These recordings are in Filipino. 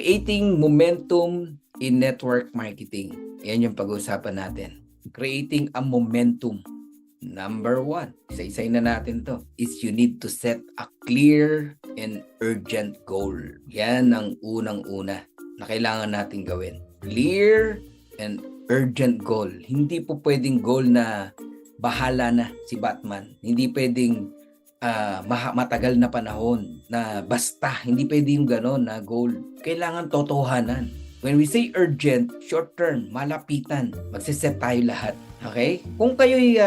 Creating momentum in network marketing. Yan yung pag-uusapan natin. Creating a momentum. Number one, isa-isay na natin to, is you need to set a clear and urgent goal. Yan ang unang-una na kailangan natin gawin. Clear and urgent goal. Hindi po pwedeng goal na bahala na si Batman. Hindi pwedeng matagal na panahon na basta. Hindi pwede yung gano'n na goal. Kailangan totohanan. When we say urgent, short term, malapitan, magsiset tayo lahat. Okay? Kung kayo'y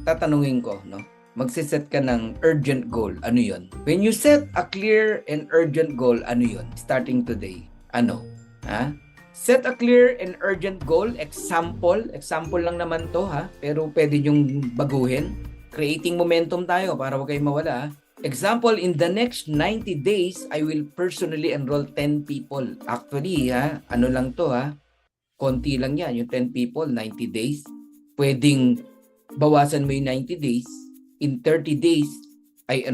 tatanungin ko, no? Magsiset ka ng urgent goal, ano yon? When you set a clear and urgent goal, ano yon? Starting today, ano? Ha? Set a clear and urgent goal, example lang naman to, ha? Pero pwede nyong baguhin. Creating momentum tayo para huwag kayong mawala. Example, in the next 90 days, I will personally enroll 10 people. Actually, ano lang to, konti lang yan, yung 10 people, 90 days. Pwedeng bawasan mo yung 90 days. In 30 days, I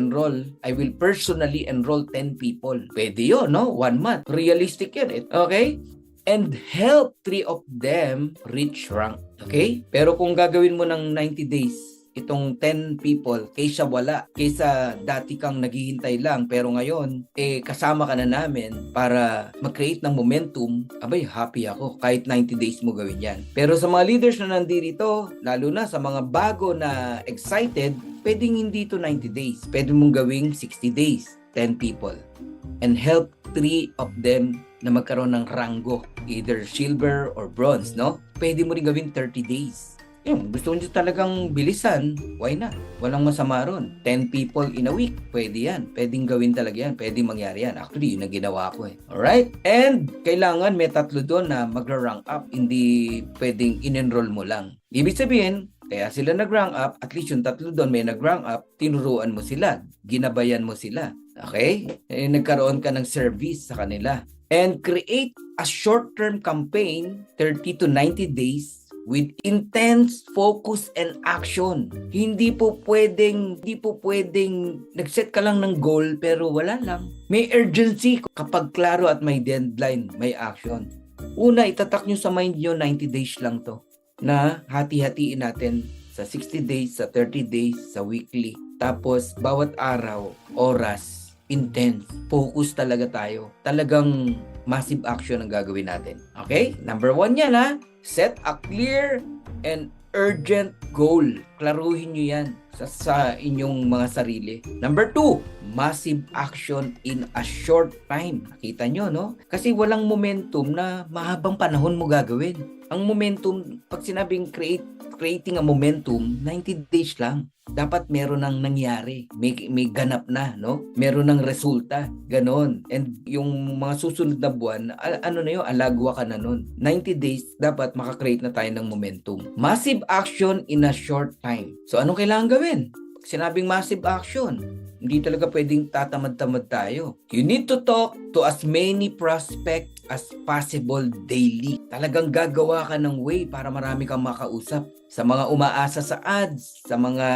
will personally enroll 10 people. Pwede yun, no? 1 month. Realistic yan, okay? And help 3 of them reach rank. Okay? Pero kung gagawin mo ng 90 days, itong 10 people, kaysa wala, kaysa dati kang naghihintay lang, pero ngayon, kasama ka na namin para mag-create ng momentum, abay, happy ako. Kahit 90 days mo gawin yan. Pero sa mga leaders na nandito, lalo na sa mga bago na excited, pwedeng hindi to 90 days. Pwede mong gawing 60 days, 10 people. And help 3 of them na magkaroon ng rango, either silver or bronze, no? Pwede mo rin gawin 30 days. Gusto nyo talagang bilisan, why not? Walang masama ron. 10 people in a week, pwede yan. Pwedeng gawin talaga yan. Pwedeng mangyari yan. Actually, yun ang ginawa ko Alright? And kailangan may 3 doon na mag-rank up. Hindi pwedeng in-enroll mo lang. Ibig sabihin, kaya sila nag-rank up, at least yung 3 doon may nag-rank up, tinuruan mo sila. Ginabayan mo sila. Okay? Nagkaroon ka ng service sa kanila. And create a short-term campaign, 30 to 90 days, with intense focus and action. Hindi po pwedeng nag-set ka lang ng goal pero wala lang. May urgency kapag klaro at may deadline, may action. Una, itatak nyo sa mind nyo, 90 days lang to. Na hati-hatiin natin sa 60 days, sa 30 days, sa weekly. Tapos, bawat araw, oras, intense, focus talaga tayo. Talagang massive action ang gagawin natin. Okay? Number 1 yan Set a clear and urgent goal. Klaruhin nyo yan sa inyong mga sarili. Number 2, massive action in a short time. Nakita nyo, no? Kasi walang momentum na mahabang panahon mo gagawin. Ang momentum, pag sinabing creating a momentum, 90 days lang. Dapat meron ng nangyari. May ganap na, no? Meron ng resulta. Ganon. And yung mga susunod na buwan, alagwa ka na nun. 90 days, dapat makakreate na tayo ng momentum. Massive action in a short time. So, anong kailangan gawin? Sinabing massive action, hindi talaga pwedeng tatamad-tamad tayo. You need to talk to as many prospects as possible daily. Talagang gagawa ka ng way para marami kang makausap. Sa mga umaasa sa ads, sa mga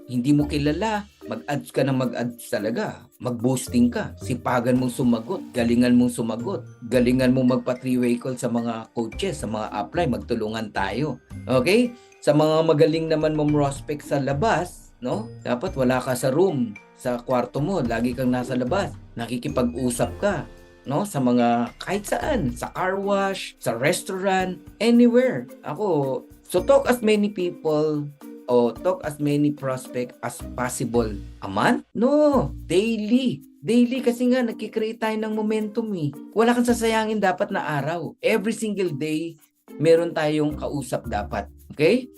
hindi mo kilala, mag-ads ka ng mag-ads talaga. Mag-boosting ka. Sipagan mong sumagot. Galingan mong sumagot. Galingan mong magpa-three-way call sa mga coaches, sa mga apply. Magtulungan tayo. Okay? Sa mga magaling naman mong prospect sa labas, no? Dapat wala ka sa room, sa kwarto mo, lagi kang nasa labas. Nakikipag-usap ka, no? Sa mga kahit saan, sa car wash, sa restaurant, anywhere. So talk as many people o talk as many prospect as possible. A month? No, daily. Daily kasi nga nagkikreate tayo ng momentum Wala kang sasayangin dapat na araw. Every single day, meron tayong kausap dapat. Okay?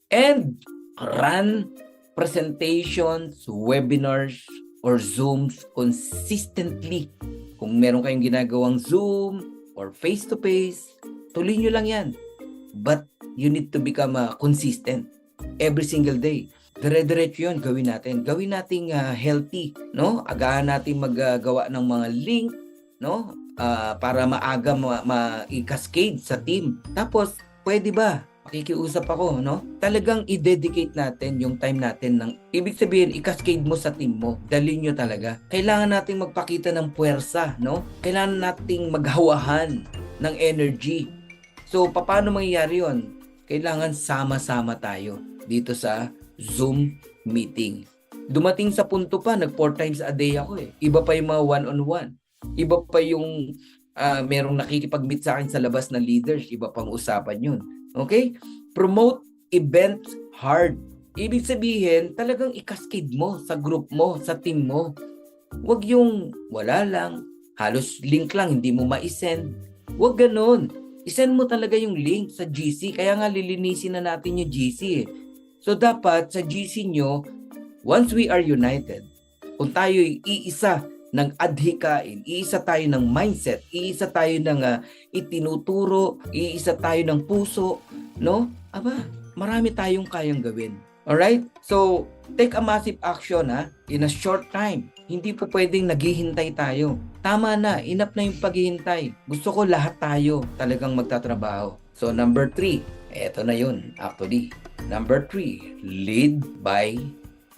And run presentations, webinars, or Zooms consistently. Kung meron kayong ginagawang Zoom or face-to-face, tuloy nyo lang yan. But you need to become consistent every single day. Dire-diretso yun, gawin natin. Gawin nating healthy, no? Agahan natin maggawa ng mga link, no? Para maaga ma-cascade sa team. Tapos, pwede ba? makikiusap ako, no? Talagang i-dedicate natin yung time natin ng, ibig sabihin, i-cascade mo sa team mo. Dalhin nyo talaga. Kailangan nating magpakita ng puwersa, no? Kailangan nating maghawahan ng energy. So, paano mangyayari yun? Kailangan sama-sama tayo dito sa Zoom meeting. Dumating sa punto pa, nag 4 times a day ako eh. Iba pa yung mga one-on-one. Iba pa yung merong nakikipag-meet sa akin sa labas na leaders. Iba pang usapan yun. Okay? Promote events hard. Ibig sabihin, talagang i-cascade mo sa group mo, sa team mo. Huwag yung wala lang, halos link lang, hindi mo ma-send. Huwag ganun. I-send mo talaga yung link sa GC. Kaya nga lilinisin na natin yung GC eh. So dapat sa GC nyo, once we are united, kung tayo iisa ng adhikain, iisa tayo ng mindset, iisa tayo ng itinuturo, iisa tayo ng puso, no? Aba, marami tayong kayang gawin. Alright? So, take a massive action in a short time. Hindi po pwedeng naghihintay tayo. Tama na, enough na yung paghihintay. Gusto ko lahat tayo talagang magtatrabaho. So, number 3, eto na yun actually. Number 3, lead by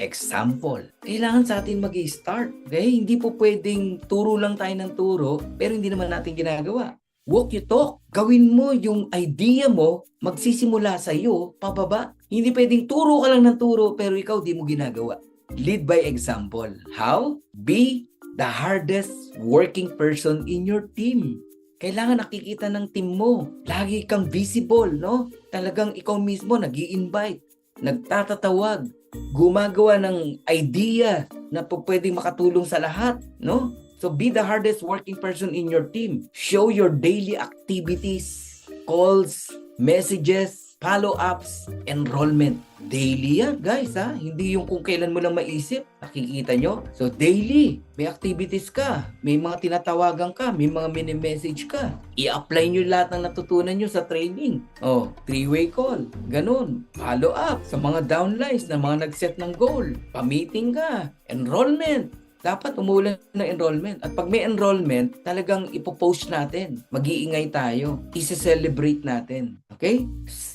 example. Kailangan sa atin mag-i-start. Okay? Hindi po pwedeng turo lang tayo ng turo, pero hindi naman natin ginagawa. Walk you talk. Gawin mo yung idea mo, magsisimula sa iyo, pababa. Hindi pwedeng turo ka lang ng turo, pero ikaw di mo ginagawa. Lead by example. How? Be the hardest working person in your team. Kailangan nakikita ng team mo. Lagi kang visible, no? Talagang ikaw mismo nag-i-invite, nagtatatawag, gumagawa ng idea na pwedeng makatulong sa lahat, no? So be the hardest working person in your team. Show your daily activities, calls, messages, follow-ups, enrollment. Daily yan, guys, ha? Hindi yung kung kailan mo lang maisip. Nakikita nyo? So, daily. May activities ka. May mga tinatawagan ka. May mga mini-message ka. I-apply nyo lahat ng natutunan nyo sa training. Oh, 3-way call. Ganun. Follow-up sa mga downlines na mga nag-set ng goal. Pa-meeting ka. Enrollment. Dapat umulan ng enrollment. At pag may enrollment, talagang ipopost natin. Mag-iingay tayo. Isa-celebrate natin. Okay?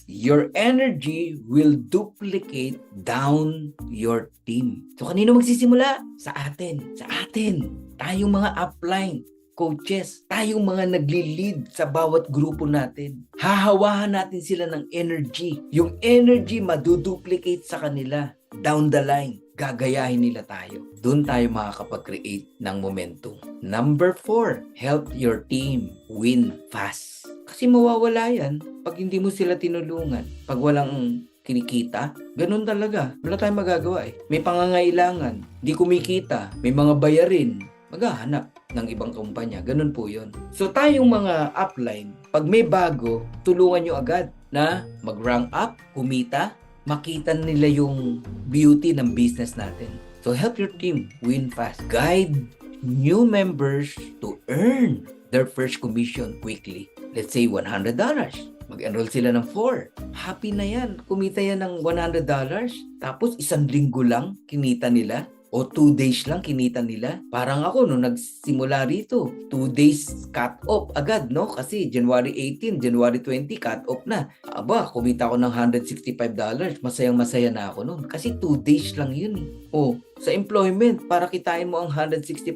Your energy will duplicate down your team. So, kanino magsisimula? Sa atin. Sa atin. Tayong mga upline coaches, tayong mga nagli-lead sa bawat grupo natin. Hahawahan natin sila ng energy. Yung energy maduduplicate sa kanila. Down the line, gagayahin nila tayo. Doon tayo makakapag-create ng momentum. Number 4, help your team win fast. Kasi mawawala yan pag hindi mo sila tinulungan. Pag walang kinikita, ganun talaga. Wala tayong magagawa eh. May pangangailangan, di kumikita, may mga bayarin, maghahanap ng ibang kumpanya. Ganun po yun. So tayong mga upline, pag may bago, tulungan nyo agad na mag-rank up, kumita, makita nila yung beauty ng business natin. So help your team win fast. Guide new members to earn their first commission quickly. Let's say $100. Mag-enroll sila ng 4. Happy na yan. Kumita yan ng $100. Tapos 1 linggo lang kinita nila. O 2 days lang kinita nila. Parang ako nung nagsimula rito, 2 days cut off agad, no? Kasi January 18, January 20, cut off na. Aba, kumita ako ng $165. Masayang-masaya na ako noon. Kasi 2 days lang yun eh. O, sa employment, para kitain mo ang $165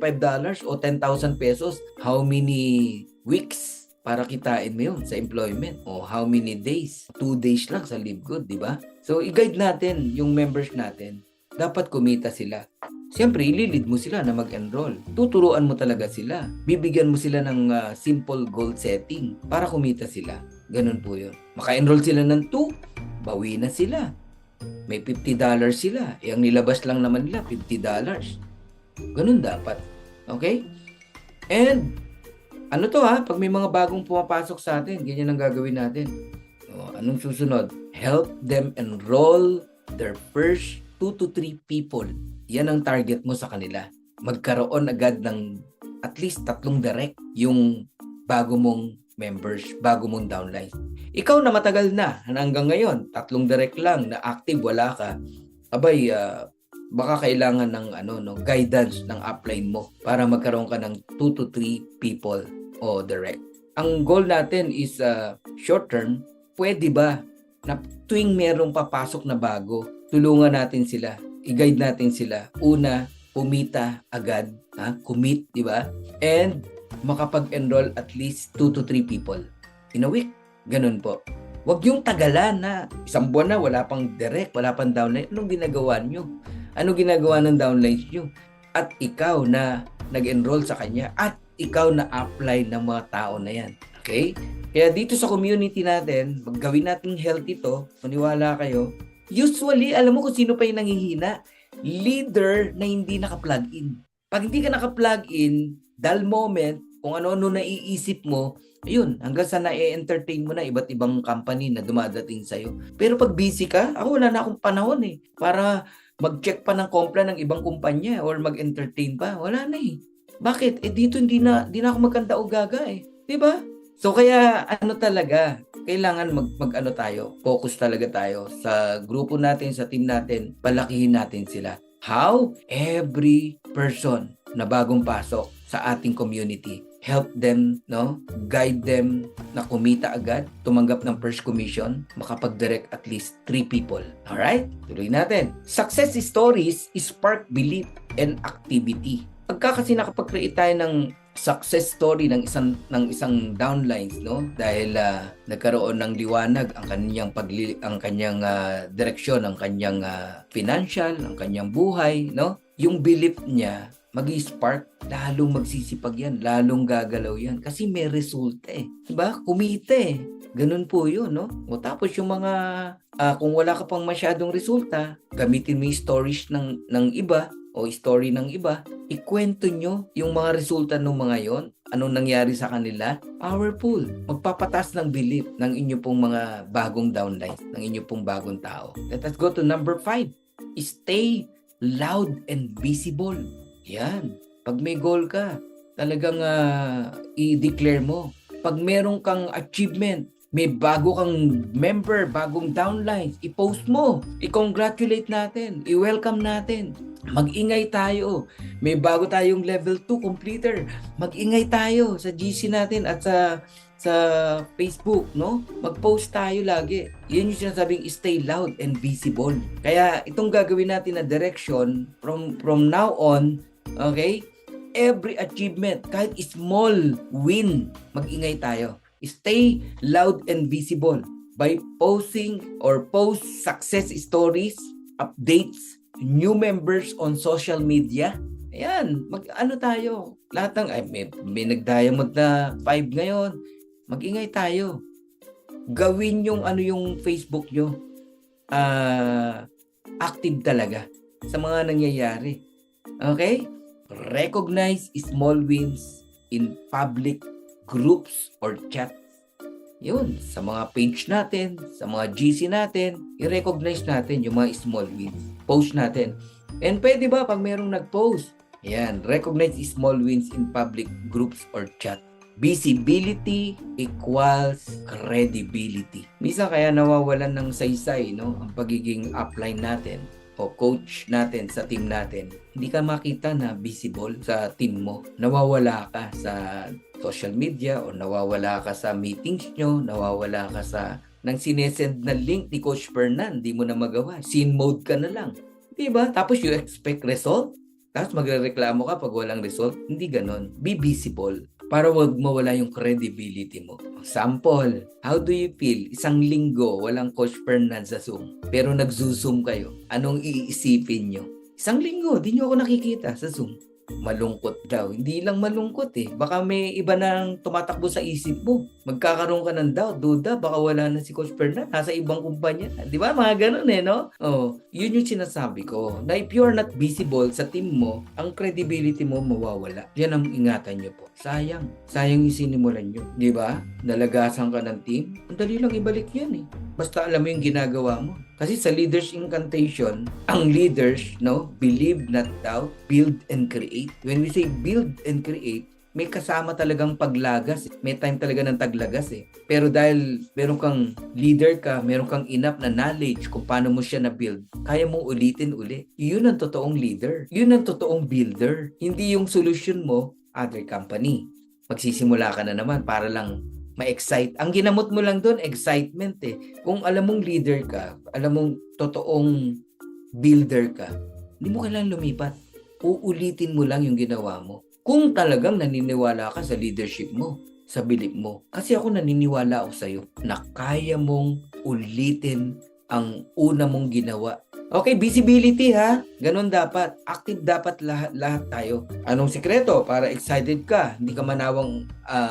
o 10,000 pesos, how many weeks para kitain mo yun sa employment? O how many days? 2 days lang sa Live Good, di ba? So, i-guide natin yung members natin. Dapat kumita sila. Siyempre, ililid mo sila na mag-enroll. Tuturuan mo talaga sila. Bibigyan mo sila ng simple goal setting para kumita sila. Ganun po yun. Maka-enroll sila ng 2, bawi na sila. May $50 sila. Ang nilabas lang naman nila, $50. Ganun dapat. Okay? And, ano to pag may mga bagong pumapasok sa atin, ganyan ang gagawin natin. Anong susunod? Help them enroll their first 2 to 3 people. Yan ang target mo sa kanila. Magkaroon agad ng at least 3 direct yung bago mong members, bago mong downline. Ikaw na matagal na hanggang ngayon, 3 direct lang na active, wala ka. Abay, baka kailangan ng guidance ng upline mo para magkaroon ka ng 2 to 3 people o direct. Ang goal natin is short term, pwede ba na tuwing merong papasok na bago, tulungan natin sila, i-guide natin sila. Una, kumita agad, commit, di ba? And makapag-enroll at least 2 to 3 people in a week. Ganun po. Huwag yung tagalan na isang buwan na wala pang direct, wala pang downline. Anong ginagawa nyo? Anong ginagawa ng downlines nyo? At ikaw na nag-enroll sa kanya at ikaw na apply ng mga tao na yan. Okay? Kaya dito sa community natin, maggawin natin healthy to, maniwala kayo. Usually, alam mo kung sino pa yung nanghihina? Leader na hindi naka-plug in. Pag hindi ka naka-plug in, dal moment, kung ano-ano naiisip mo, ayun, hanggang sa na-entertain mo na iba't ibang company na dumadating sa'yo. Pero pag busy ka, ako wala na akong panahon para mag-check pa ng kompla ng ibang kumpanya or mag-entertain pa. Wala na Bakit? Dito hindi na ako magkanta o gaga Diba? So kaya talaga, kailangan mag-ano tayo, focus talaga tayo sa grupo natin, sa team natin, palakihin natin sila. How? Every person na bagong pasok sa ating community, help them, guide them na kumita agad, tumanggap ng first commission, makapag-direct at least 3 people. Alright? Tuloy natin. Success stories spark belief and activity. Pagka kasi nakapag-create tayo ng success story ng isang downlines, dahil nagkaroon ng liwanag ang kanyang direksyon, ang kanyang financial, ang kanyang buhay, yung belief niya mag-spark, lalong magsisipag yan, lalong gagalaw yan kasi may resulta diba? Kumita ganun po yun, O tapos yung mga kung wala ka pang masyadong resulta, gamitin mo yung stories ng iba o story ng iba, ikwento nyo yung mga resulta ng mga yon, anong nangyari sa kanila, powerful. Magpapatas ng belief ng inyo pong mga bagong downlines, ng inyo pong bagong tao. Let us go to number 5. Stay loud and visible. Yan. Pag may goal ka, talagang i-declare mo. Pag meron kang achievement, may bago kang member, bagong downlines, i-post mo, i-congratulate natin, i-welcome natin. Mag-ingay tayo. May bago tayong level 2 completer. Mag-ingay tayo sa GC natin at sa Facebook, Mag-post tayo lagi. Yan yung sinasabing stay loud and visible. Kaya itong gagawin natin na direction from now on, okay? Every achievement, kahit small win, mag-ingay tayo. Stay loud and visible by posting or post success stories, updates, new members on social media. Ayan, mag-ano tayo. Lahat ng, may nag-diamond na 5 ngayon. Mag-ingay tayo. Gawin yung yung Facebook nyo. Active talaga sa mga nangyayari. Okay? Recognize small wins in public groups or chat. Yun, sa mga page natin, sa mga GC natin, i-recognize natin yung mga small wins. Post natin. And pwede ba pag merong nag-post? Yan, recognize small wins in public groups or chat. Visibility equals credibility. Minsan kaya nawawalan ng saysay, ang pagiging upline natin o coach natin sa team natin. Hindi ka makita na visible sa team mo. Nawawala ka sa social media o nawawala ka sa meetings nyo, nawawala ka sa nang sinesend na link ni Coach Fernan, di mo na magawa. Scene mode ka na lang. Diba? Tapos you expect result? Tapos magrereklamo ka pag walang result? Hindi ganon. Be visible para wag mawala yung credibility mo. Sample, how do you feel? Isang linggo, walang Coach Fernan sa Zoom. Pero nag-zoom kayo. Anong iisipin nyo? Isang linggo, di nyo ako nakikita sa Zoom. Malungkot daw. Hindi lang malungkot Baka may iba nang tumatakbo sa isip mo. Magkakaroon ka ng doubt, duda, baka wala na si Coach Fernan, nasa ibang kumpanya. Di ba? Mga ganun no? Yun yung sinasabi ko. Na if you are not visible sa team mo, ang credibility mo mawawala. Yan ang ingatan nyo po. Sayang. Sayang yung sinimulan nyo. Di ba? Nalagasan ka ng team. Ang dali lang ibalik yan Basta alam mo yung ginagawa mo. Kasi sa leaders incantation, ang leaders, believe not doubt, build and create. When we say build and create, may kasama talagang paglagas. May time talaga ng taglagas Pero dahil meron kang leader ka, meron kang enough na knowledge kung paano mo siya na-build, kaya mong ulitin uli. Yun ang totoong leader. Yun ang totoong builder. Hindi yung solution mo, other company. Magsisimula ka na naman para lang ma-excite. Ang ginamot mo lang doon, excitement eh. Kung alam mong leader ka, alam mong totoong builder ka, hindi mo kailangan lumipat. Uulitin mo lang yung ginawa mo. Kung talagang naniniwala ka sa leadership mo, sa belief mo. Kasi ako naniniwala ako sa'yo na kaya mong ulitin ang una mong ginawa. Okay, visibility ha. Ganun dapat. Active dapat lahat tayo. Anong sikreto para excited ka? Hindi ka manawang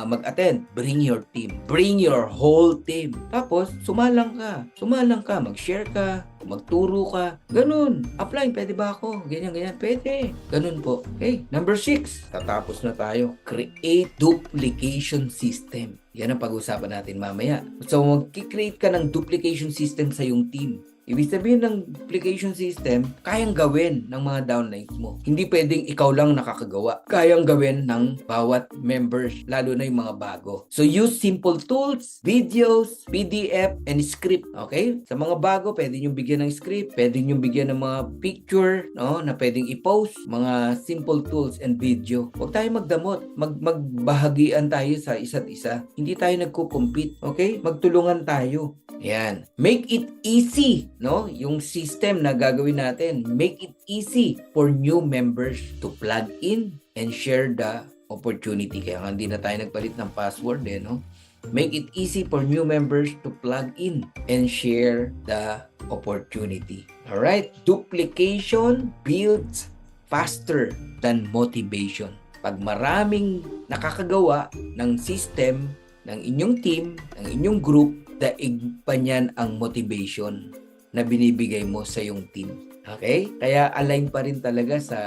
mag-attend. Bring your team. Bring your whole team. Tapos, sumalang ka. Sumalang ka. Mag-share ka. Magturo ka. Ganun. Apply. Pwede ba ako? Ganyan. Pwede. Ganun po. Okay. Number 6. Tatapos na tayo. Create duplication system. Yan ang pag-usapan natin mamaya. So, mag-create ka ng duplication system sa iyong team. Ibig sabihin ng duplication system, kayang gawin ng mga downlines mo. Hindi pwedeng ikaw lang nakakagawa. Kayang gawin ng bawat members, lalo na yung mga bago. So use simple tools, videos, PDF, and script. Okay? Sa mga bago, pwede nyo bigyan ng script, pwede nyo bigyan ng mga picture, no, na pwedeng i-post, mga simple tools and video. Huwag tayo magdamot. Magbahagian tayo sa isa't isa. Hindi tayo nagko-compete. Okay? Magtulungan tayo. Yan. Make it easy, no? Yung system na gagawin natin, make it easy for new members to plug in and share the opportunity. Kaya hindi na tayo nagpalit ng password, no? Make it easy for new members to plug in and share the opportunity. Alright? Duplication builds faster than motivation. Pag maraming nakakagawa ng system ng inyong team, ng inyong group, daig pa niyan ang motivation na binibigay mo sa iyong team. Okay? Kaya align pa rin talaga sa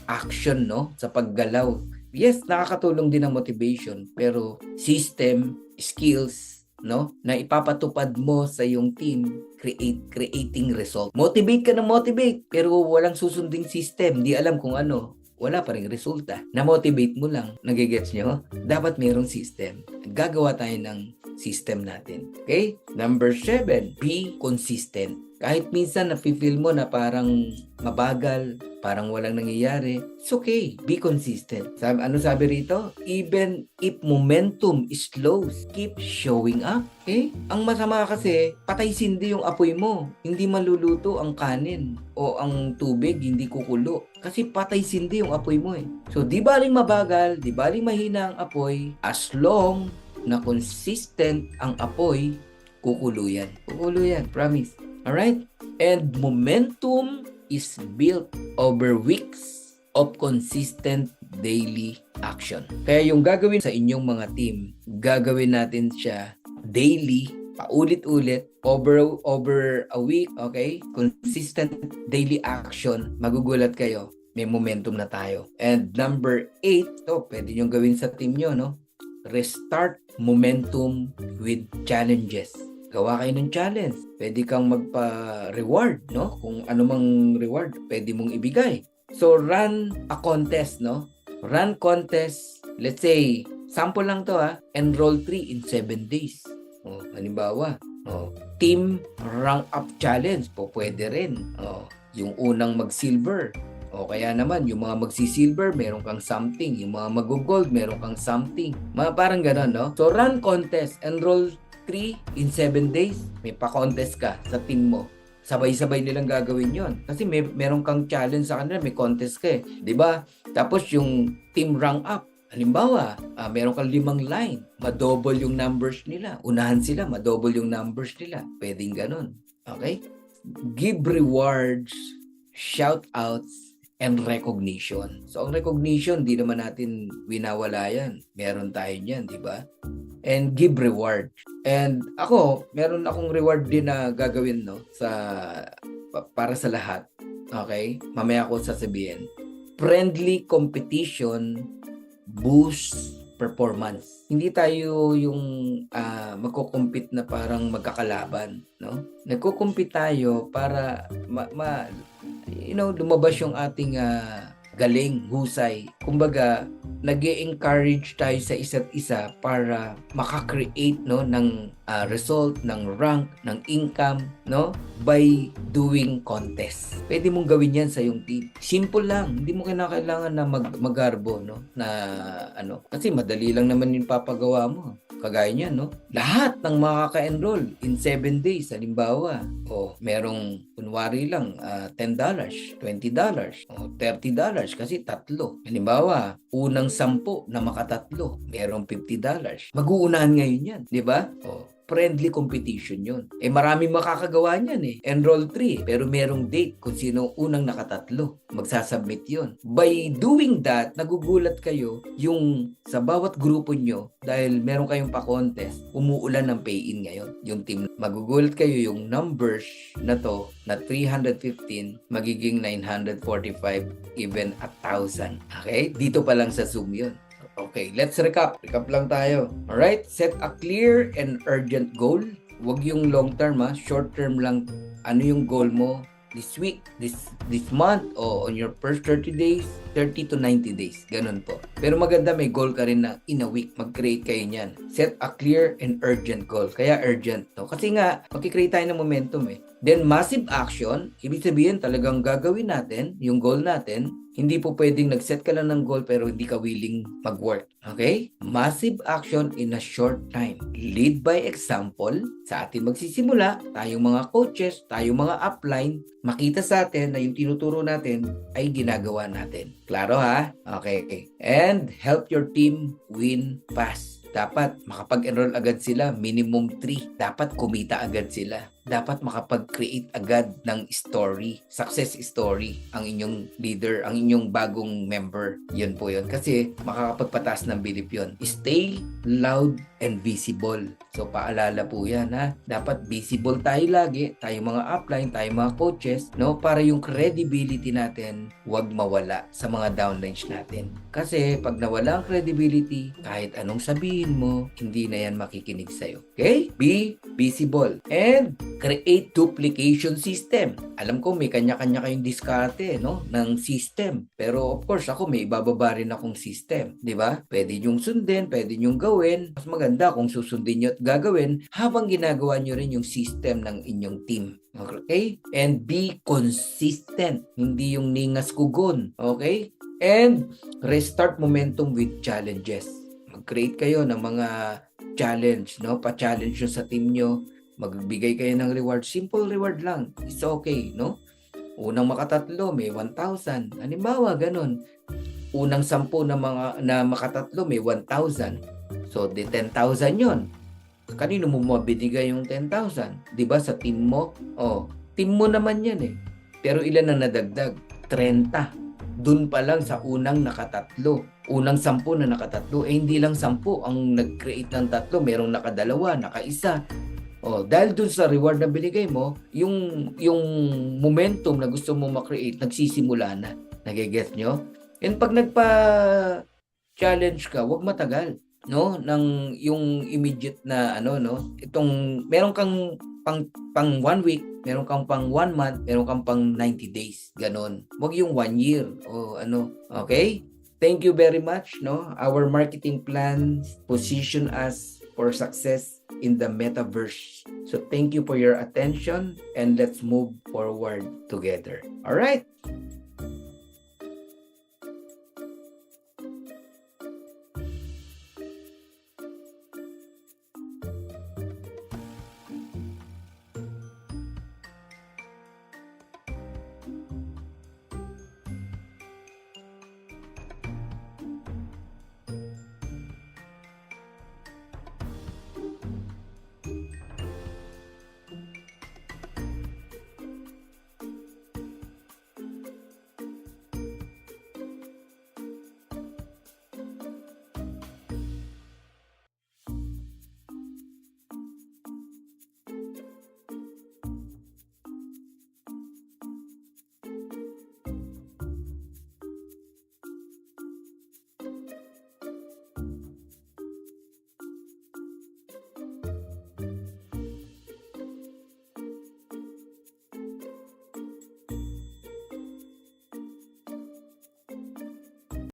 action, no? Sa paggalaw. Yes, nakakatulong din ang motivation, pero system, skills, no? Na ipapatupad mo sa iyong team, creating result. Motivate ka na motivate, pero walang susunding system. Di alam kung ano. Wala pa rin resulta. Na-motivate mo lang. Nagigets nyo? Dapat mayroong system. Gagawa tayo ng system natin. Okay? Number 7, be consistent. Kahit minsan nafe-feel mo na parang mabagal, parang walang nangyayari, it's okay. Be consistent. Ano sabi rito? Even if momentum is slow, keep showing up. Okay? Ang masama kasi, patay sindi yung apoy mo. Hindi maluluto ang kanin o ang tubig, hindi kukulo. Kasi patay sindi yung apoy mo eh. So, di baling mabagal, di baling mahina ang apoy, as long na consistent ang apoy, kukulo yan. Kukulo yan, promise. Alright? And momentum is built over weeks of consistent daily action. Kaya yung gagawin sa inyong mga team, gagawin natin siya daily, paulit-ulit, over a week, okay? Consistent daily action, magugulat kayo, may momentum na tayo. And number 8, pwede nyo gawin sa team nyo, no? Restart momentum with challenges. Gawa kayo ng challenge. Pwede kang magpa-reward, no? Kung ano mang reward, pwede mong ibigay. So, run a contest, no? Run contest. Let's say, sample lang to enroll 3 in 7 days. Halimbawa, team rank up challenge po pwede rin. Yung unang mag-silver. O kaya naman, yung mga magsi-silver, meron kang something. Yung mga mag-gold, meron kang something. Mga parang gano'n, no? So, run contest. Enroll 3 in 7 days. May pa-contest ka sa team mo. Sabay-sabay nilang gagawin yon. Kasi meron kang challenge sa kanila, may contest ka eh. Diba? Tapos yung team rank up. Halimbawa, meron kang 5 line. Ma-double yung numbers nila. Unahan sila, ma-double yung numbers nila. Pwedeng ganun. Okay? Give rewards, shout-outs, and recognition. So, ang recognition, di naman natin winawala yan. Meron tayo yan, di ba? And give reward. And ako, meron akong reward din na gagawin, no? Para sa lahat. Okay? Mamaya ko sasabihin. Friendly competition boosts performance. Hindi tayo yung magko-compete na parang magkakalaban, no? Nagko-compete tayo para lumabas yung ating galing, husay. Kumbaga, nag-e-encourage tayo sa isa't isa para makakreate, no, ng result, ng rank, ng income, no? By doing contest. Pwede mong gawin yan sa iyong team. Simple lang. Hindi mo kailangan na magarbo, no? Na ano, kasi madali lang naman yung papagawa mo. Kagaya niyan, no? Lahat ng makaka-enroll in 7 days, halimbawa, merong kunwari lang, $10, $20, o $30 kasi tatlo. Halimbawa, unang 10 na makatatlo, merong $50. Mag-uunahan ngayon yan, di ba? Friendly competition yun. Maraming makakagawa niyan Enroll 3, pero merong date kung sino unang nakatatlo. Magsasubmit yun. By doing that, nagugulat kayo yung sa bawat grupo nyo, dahil meron kayong pa-contest, umuulan ng pay-in ngayon. Yung team, magugulat kayo yung numbers na to, na 315, magiging 945, even 1,000. Okay? Dito pa lang sa Zoom yun. Okay, let's recap. Recap lang tayo. Alright? Set a clear and urgent goal. Huwag yung long term short term lang. Ano yung goal mo this week, this month, o on your first 30 days, 30 to 90 days. Ganun po. Pero maganda may goal ka rin na in a week. Mag-create kayo niyan. Set a clear and urgent goal. Kaya urgent to. Kasi nga, mag-create tayo ng momentum Then massive action, ibig sabihin talagang gagawin natin, yung goal natin. Hindi po pwedeng nag-set ka lang ng goal pero hindi ka willing mag-work. Okay? Massive action in a short time. Lead by example. Sa atin magsisimula, tayong mga coaches, tayong mga upline, makita sa atin na yung tinuturo natin ay ginagawa natin. Klaro ha? Okay. And help your team win fast. Dapat makapag-enroll agad sila, minimum 3. Dapat kumita agad sila. Dapat makapag-create agad ng story, success story, ang inyong leader, ang inyong bagong member. Yun po yun. Kasi makakapagpataas ng bilip yun. Stay loud and visible. So paalala po yan Dapat visible tayo lagi, tayong mga upline, tayong mga coaches, no? Para yung credibility natin wag mawala sa mga downlines natin. Kasi pag nawala ang credibility, kahit anong sabihin mo, hindi na yan makikinig sa'yo. Okay? Be visible. And create duplication system. Alam ko may kanya-kanya kayong diskarte ng system. Pero of course ako may ibababa rin akong system, 'di ba? Pwede niyong sundin, pwede niyong gawin. Mas maganda kung susundin niyo at gagawin habang ginagawa niyo rin yung system ng inyong team. Okay? And be consistent. Hindi yung ningas kugon. Okay? And restart momentum with challenges. Mag-create kayo ng mga challenge, Pa-challenge nyo sa team nyo. Magbigay kayo ng reward. Simple reward lang. It's okay, Unang makatatlo, may 1,000. Halimbawa, ganun. Unang 10 na makatatlo, may 1,000. So, 10,000 yon. Kanino mo mabinigay yung 10,000? Diba sa team mo? Team mo naman yan Pero ilan na nadagdag? 30. Dun pa lang sa unang nakatatlo. Unang 10 na nakatatlo. Hindi lang 10 ang nag-create ng tatlo. Merong nakadalawa, nakaisa. Dahil dun sa reward na binigay mo, yung momentum na gusto mo ma-create, nagsisimula na. Nagigets nyo? And pag nagpa-challenge ka, wag matagal. Nang yung immediate na itong meron kang pang 1 week, meron kang pang 1 month, meron kang pang 90 days. Ganon. Wag yung 1 year Okay? Thank you very much, Our marketing plans position us for success in the metaverse. So thank you for your attention and let's move forward together. All right?